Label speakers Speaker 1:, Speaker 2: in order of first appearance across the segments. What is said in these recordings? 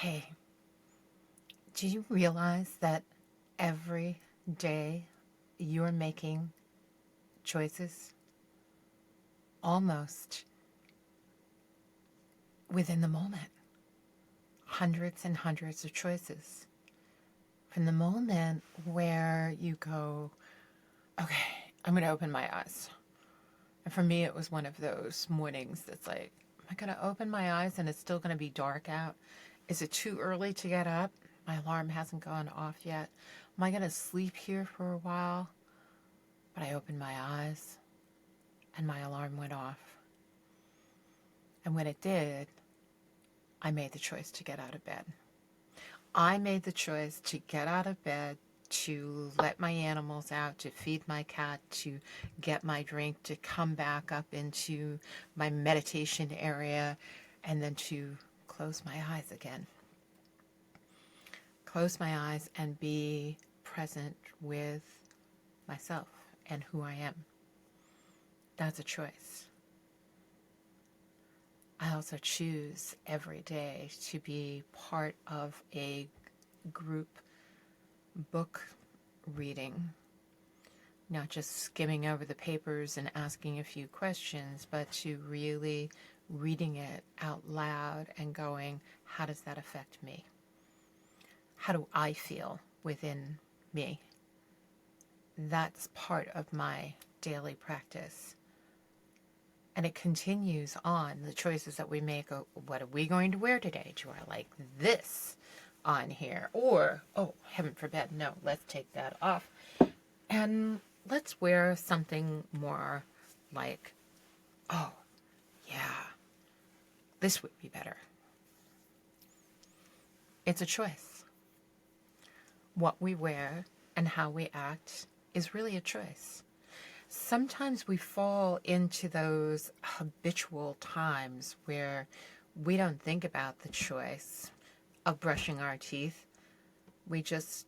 Speaker 1: Hey, do you realize that every day you're making choices almost within the moment? Hundreds and hundreds of choices. From the moment where you go, okay, I'm going to open my eyes. And for me, it was one of those mornings that's like, am I going to open my eyes and it's still going to be dark out? Is it too early to get up? My alarm hasn't gone off yet. Am I going to sleep here for a while? But I opened my eyes and my alarm went off. And when it did, I made the choice to get out of bed. I made the choice to get out of bed, to let my animals out, to feed my cat, to get my drink, to come back up into my meditation area, and then to close my eyes again. Close my eyes and be present with myself and who I am. That's a choice. I also choose every day to be part of a group book reading, not just skimming over the papers and asking a few questions, but to really reading it out loud and going, how does that affect me? How do I feel within me? That's part of my daily practice. And it continues on. The choices that we make, what are we going to wear today? Do I like this on here? Or, oh, heaven forbid, no, let's take that off. And let's wear something more like, oh, yeah, this would be better. It's a choice. What we wear and how we act is really a choice. Sometimes we fall into those habitual times where we don't think about the choice of brushing our teeth. We just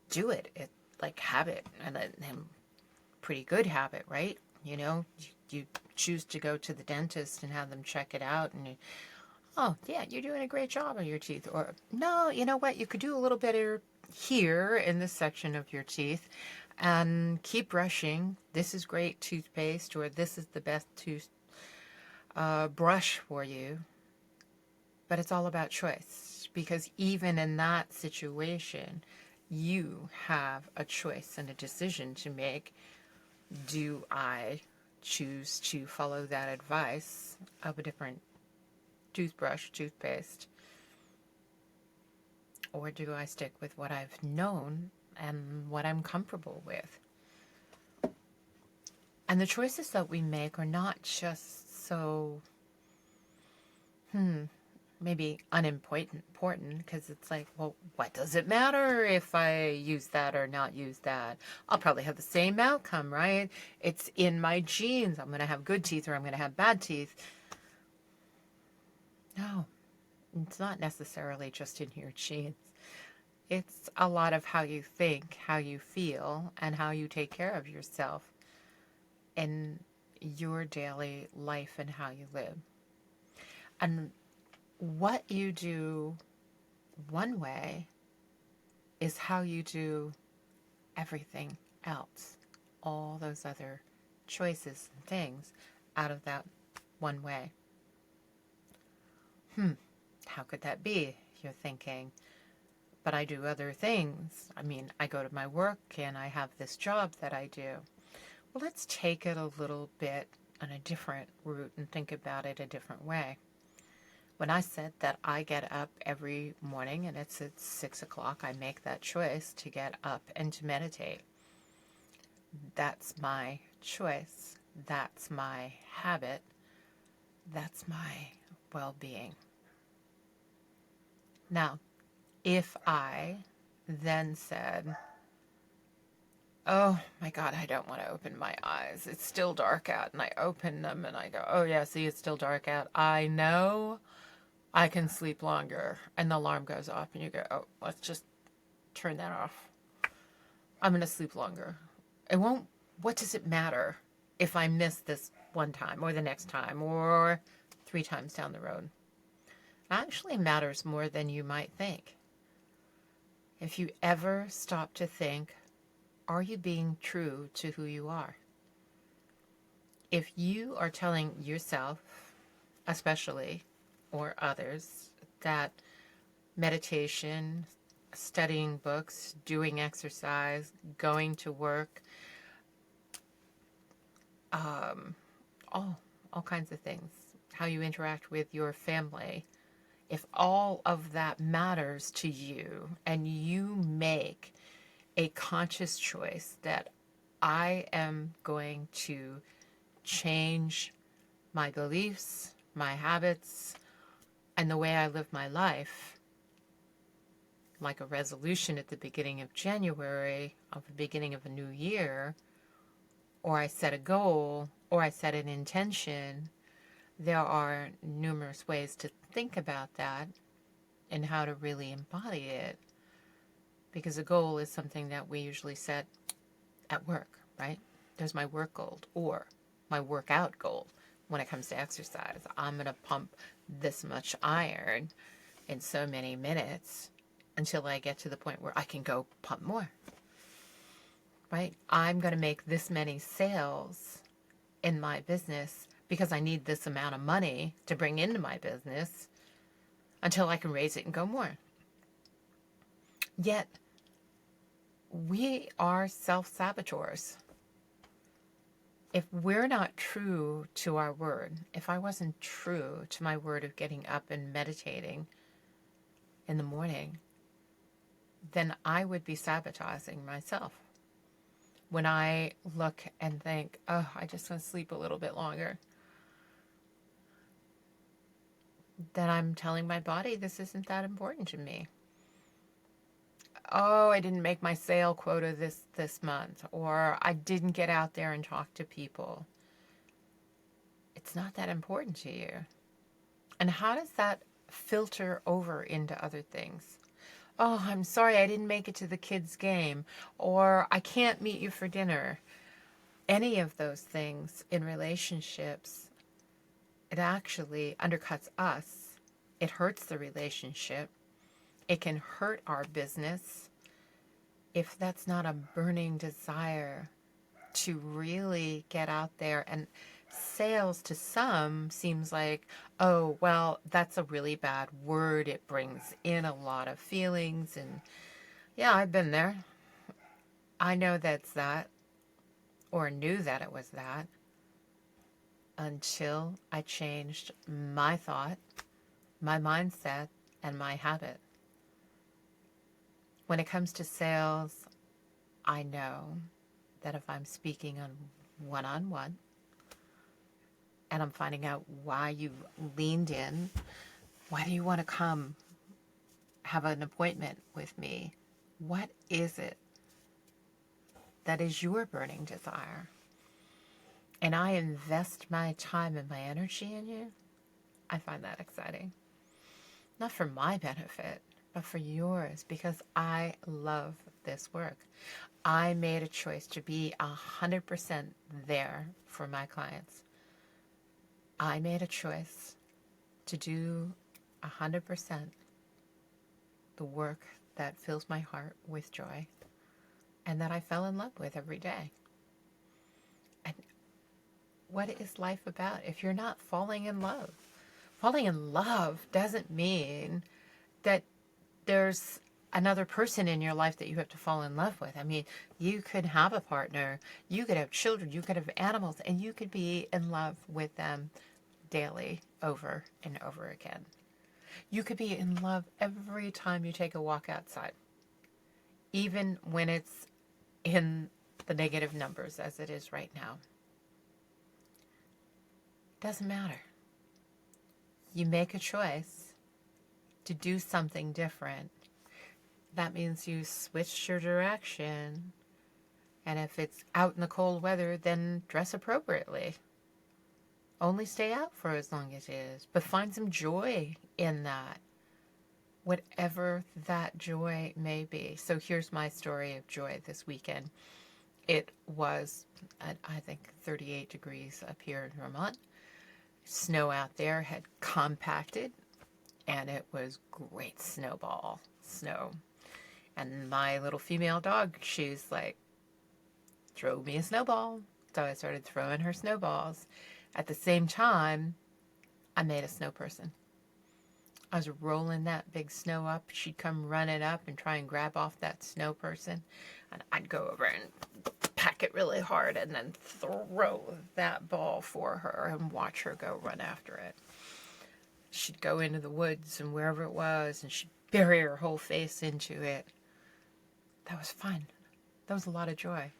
Speaker 1: do it. It's like habit, and a pretty good habit, right? You choose to go to the dentist and have them check it out, and oh, yeah, you're doing a great job on your teeth. Or, no, you know what? You could do a little better here in this section of your teeth and keep brushing. This is great toothpaste, or this is the best brush for you. But it's all about choice, because even in that situation, you have a choice and a decision to make. Do I choose to follow that advice of a different toothbrush, toothpaste, or do I stick with what I've known and what I'm comfortable with? And the choices that we make are not just so, maybe unimportant, because it's like, well, what does it matter if I use that or not use that? I'll probably have the same outcome, right? It's in my genes. I'm going to have good teeth or I'm going to have bad teeth. No, it's not necessarily just in your genes. It's a lot of how you think, how you feel, and how you take care of yourself in your daily life and how you live. And what you do one way is how you do everything else. All those other choices and things out of that one way. How could that be? You're thinking, but I do other things. I mean, I go to my work and I have this job that I do. Well, let's take it a little bit on a different route and think about it a different way. When I said that I get up every morning and it's at 6 o'clock, I make that choice to get up and to meditate. That's my choice. That's my habit. That's my well-being. Now, if I then said, oh my God, I don't want to open my eyes. It's still dark out. And I open them and I go, oh yeah, see, it's still dark out. I know I can sleep longer. And the alarm goes off and you go, oh, let's just turn that off. I'm going to sleep longer. What does it matter if I miss this one time or the next time or 3 times down the road? actually matters more than you might think. If you ever stop to think, are you being true to who you are? If you are telling yourself, especially, or others, that meditation, studying books, doing exercise, going to work, um, all kinds of things, how you interact with your family, if all of that matters to you and you make a conscious choice that I am going to change my beliefs, my habits, and the way I live my life, like a resolution at the beginning of January, of the beginning of a new year, or I set a goal, or I set an intention, there are numerous ways to think about that and how to really embody it. Because a goal is something that we usually set at work, right? There's my work goal or my workout goal when it comes to exercise. I'm going to pump this much iron in so many minutes until I get to the point where I can go pump more, right? I'm going to make this many sales in my business because I need this amount of money to bring into my business until I can raise it and go more. Yet, we are self-saboteurs. If we're not true to our word, if I wasn't true to my word of getting up and meditating in the morning, then I would be sabotaging myself. When I look and think, oh, I just want to sleep a little bit longer, then I'm telling my body this isn't that important to me. Oh, I didn't make my sale quota this month, or I didn't get out there and talk to people. It's not that important to you. And how does that filter over into other things? Oh, I'm sorry I didn't make it to the kids' game, or I can't meet you for dinner. Any of those things in relationships, it actually undercuts us. It hurts the relationship. It can hurt our business if that's not a burning desire to really get out there. And sales to some seems like, oh, well, that's a really bad word. It brings in a lot of feelings. And yeah, I've been there. I know that's that, or knew that it was that, until I changed my thought, my mindset, and my habit. When it comes to sales, I know that if I'm speaking on one-on-one and I'm finding out why you leaned in, why do you want to come have an appointment with me? What is it that is your burning desire? And I invest my time and my energy in you, I find that exciting. Not for my benefit, but for yours, because I love this work. I made a choice to be 100% there for my clients. I made a choice to do 100% the work that fills my heart with joy and that I fell in love with every day. And what is life about if you're not falling in love? Falling in love doesn't mean that there's another person in your life that you have to fall in love with. I mean, you could have a partner, you could have children, you could have animals, and you could be in love with them daily, over and over again. You could be in love every time you take a walk outside, even when it's in the negative numbers as it is right now. Doesn't matter. You make a choice to do something different. That means you switch your direction. And if it's out in the cold weather, then dress appropriately. Only stay out for as long as it is, but find some joy in that, whatever that joy may be. So here's my story of joy this weekend. It was, I think, 38 degrees up here in Vermont. Snow out there had compacted. and it was great snowball snow. And my little female dog, she's like, throw me a snowball. So I started throwing her snowballs. At the same time, I made a snow person. I was rolling that big snow up. She'd come running up and try and grab off that snow person. And I'd go over and pack it really hard and then throw that ball for her and watch her go run after it. She'd go into the woods and wherever it was, and she'd bury her whole face into it. That was fun. That was a lot of joy.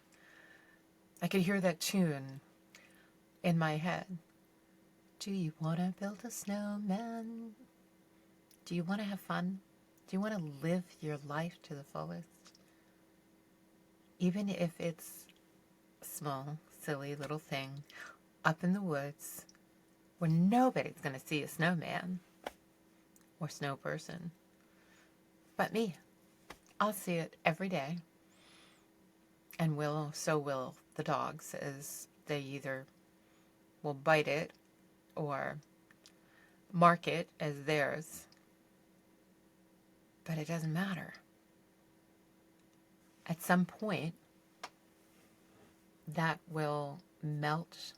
Speaker 1: I could hear that tune in my head. Do you want to build a snowman? Do you want to have fun? Do you want to live your life to the fullest? Even if it's a small, silly little thing up in the woods where nobody's going to see a snowman or snow person but me. I'll see it every day. And so will the dogs, as they either will bite it or mark it as theirs. But it doesn't matter. At some point, that will melt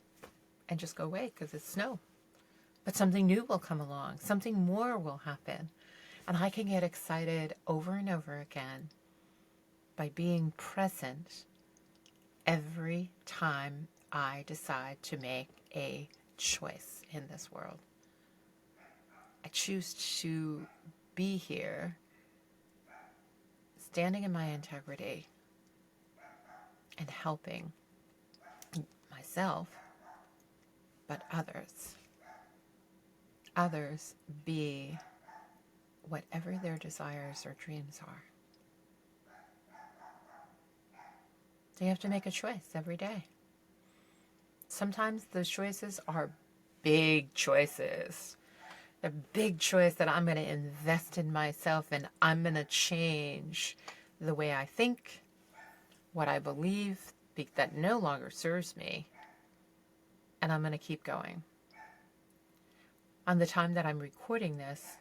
Speaker 1: and just go away because it's snow. But something new will come along. Something more will happen. And I can get excited over and over again by being present every time I decide to make a choice in this world. I choose to be here, standing in my integrity and helping myself, but others. Others be whatever their desires or dreams are. So you have to make a choice every day. Sometimes those choices are big choices. The big choice that I'm going to invest in myself and I'm going to change the way I think, what I believe that no longer serves me, and I'm going to keep going. On the time that I'm recording this,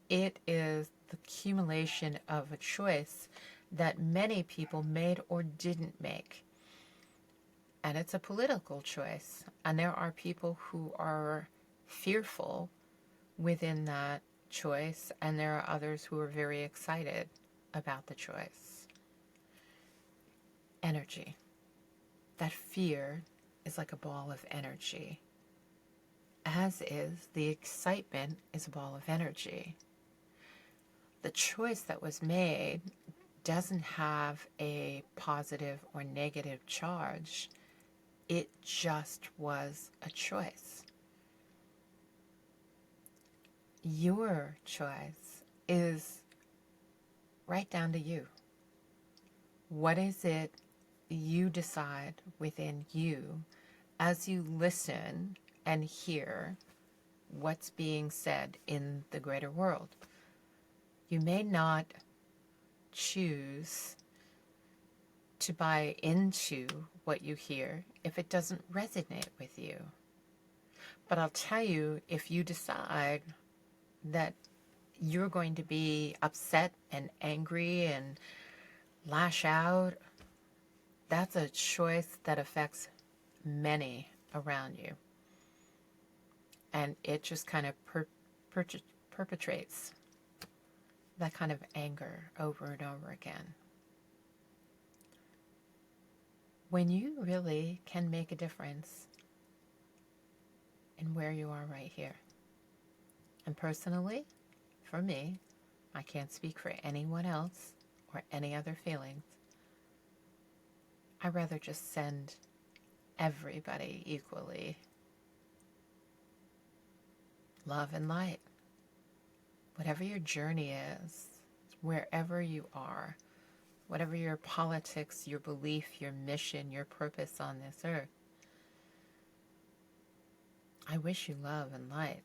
Speaker 1: it is the accumulation of a choice that many people made or didn't make. And it's a political choice. And there are people who are fearful within that choice, and there are others who are very excited about the choice. Energy. That fear is like a ball of energy, as is the excitement is a ball of energy. The choice that was made doesn't have a positive or negative charge. It just was a choice. Your choice is right down to you. What is it you decide within you as you listen and hear what's being said in the greater world? You may not choose to buy into what you hear if it doesn't resonate with you. But I'll tell you, if you decide that you're going to be upset and angry and lash out, that's a choice that affects many around you. And it just kind of perpetrates that kind of anger over and over again. When you really can make a difference in where you are right here. And personally, for me, I can't speak for anyone else or any other feelings. I'd rather just send everybody equally love and light. Whatever your journey is, wherever you are, whatever your politics, your belief, your mission, your purpose on this earth, I wish you love and light.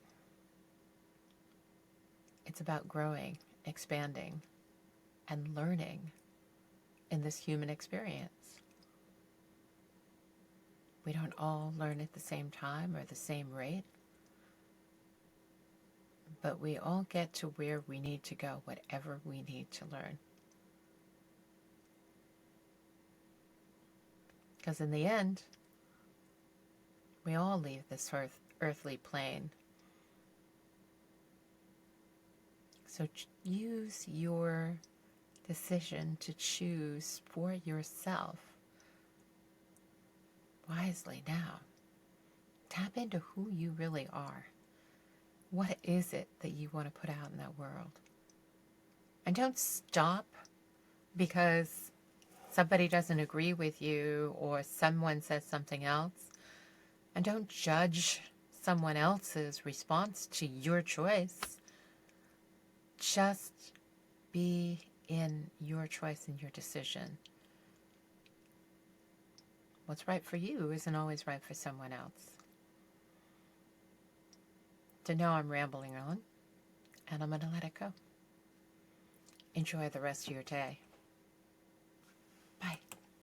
Speaker 1: It's about growing, expanding, and learning in this human experience. We don't all learn at the same time or the same rate, but we all get to where we need to go, whatever we need to learn. Because in the end, we all leave this earthly plane. So use your decision to choose for yourself wisely now. Tap into who you really are. What is it that you want to put out in that world? And don't stop because somebody doesn't agree with you or someone says something else. And don't judge someone else's response to your choice. Just be in your choice and your decision. What's right for you isn't always right for someone else. So now I'm rambling on, and I'm going to let it go. Enjoy the rest of your day.